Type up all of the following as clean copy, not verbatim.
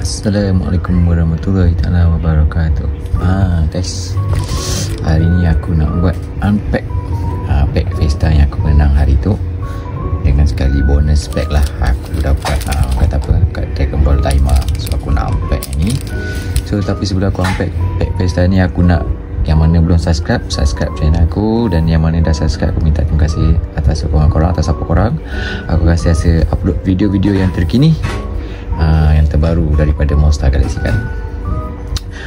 Assalamualaikum warahmatullahi taala wabarakatuh. Guys, hari ni aku nak buat unpack pack Vesta yang aku menang hari tu, dengan sekali bonus pack lah. Aku dapat kata apa, kat Dragon Ball Timer. So aku nak unpack ni. So tapi sebelum aku unpack pack Vesta ni, aku nak yang mana belum subscribe channel aku, dan yang mana dah subscribe, aku minta terima kasih atas sokongan korang, atas support korang. Aku rasa upload video-video yang terkini, yang terbaru daripada Monster Galaxy kan.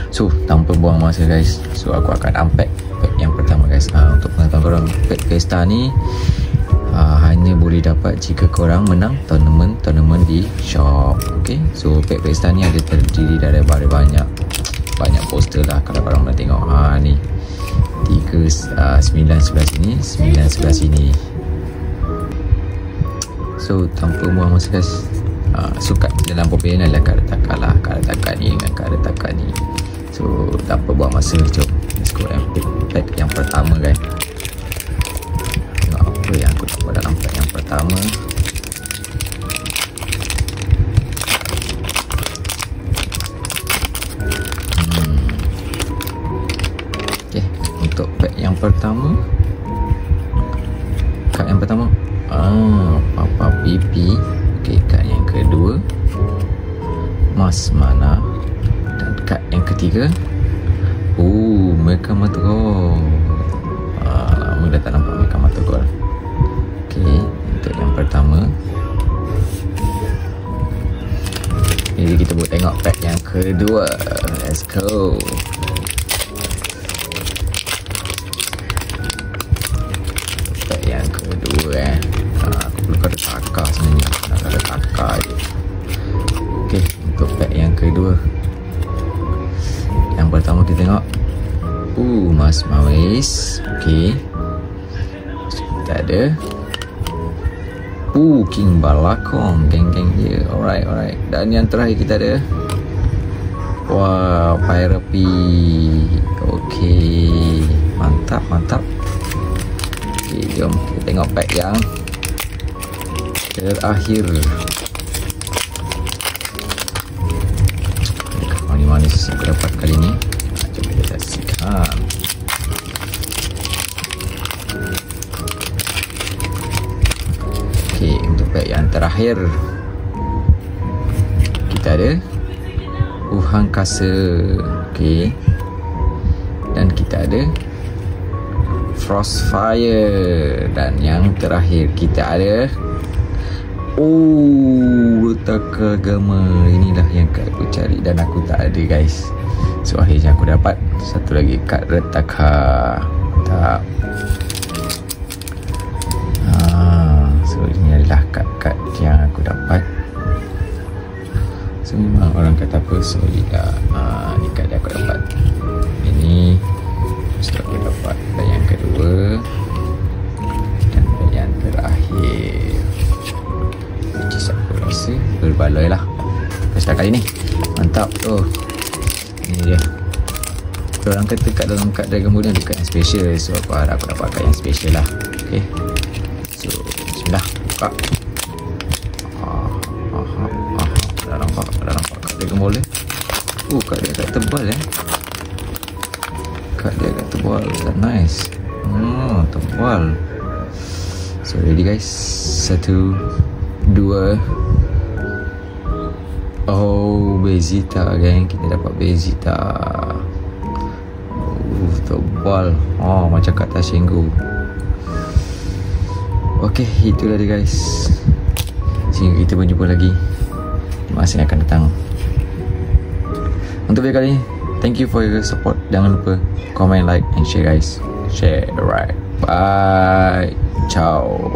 So tanpa buang masa guys, so aku akan unpack pack yang pertama guys. Untuk pengetahuan korang, pack Vesta ni hanya boleh dapat jika korang menang tournament di shop. Okay, so pack Vesta ni ada terdiri daripada banyak poster lah. Kalau korang nak tengok, ni 9 sebelah sini, 9 sebelah sini. So tanpa buang masa guys, sukat dalam permainan lah kara-takar ni dengan kara-takar ni. So tanpa buang masa, jom let's go and pick pack yang pertama guys. Tengok apa yang aku dapat dalam pack yang pertama. Okay, untuk pack yang pertama, kad yang pertama Papa Pipi. Okay, kad yang kedua Mas Mana, dan kad yang ketiga Mecha Matagol. Lama dah tak nampak Mecha Matagol. Okay, untuk yang pertama. Jadi kita boleh tengok pack yang kedua. Let's go. Pack yang kedua aku perlu kata takar sebenarnya. Nak kata takar je. Okay, untuk pack yang kedua. Yang pertama kita tengok Mas Mawis. Okay, kita ada King Balakong, geng-geng dia. Alright. Dan yang terakhir kita ada Pyrapi. Okay, mantap. Okay, jom kita tengok pack yang terakhir. Mana sisa aku dapat kali ni? Jom kita saksikan. Okay, untuk pack yang terakhir kita ada Hangkasa. Okay, dan kita ada Frostfire. Dan yang terakhir kita ada Takagama. Inilah yang aku cari dan aku tak ada guys. So akhirnya aku dapat satu lagi kad Retaka. Tak. So ini adalah kad-kad yang aku dapat. So memang orang kata apa, solid lah. Ni kad yang aku dapat. Ini setelah aku dapat dan yang kedua dan yang terakhir. Aku rasa berbaloi lah Vesta kali ni. Mantap tu. Ini dia. Orang kata kat dalam kad Dragon Ball ni ada kad yang special. So aku harap aku dapat kad yang special lah. Okay, so bismillah, buka. Dah nampak kad Dragon Ball dia. Kad dia agak tebal Kad dia agak tebal dan nice. Tebal. So ready guys, 1, 2. Bezita geng, kita dapat Bezita. Tebal. Macam kat Tashengu. Okay, itulah dia guys. Sehingga kita berjumpa lagi di masa yang akan datang. Untuk video kali ni, thank you for your support. Jangan lupa comment, like and share guys. Share, right. Bye. Ciao.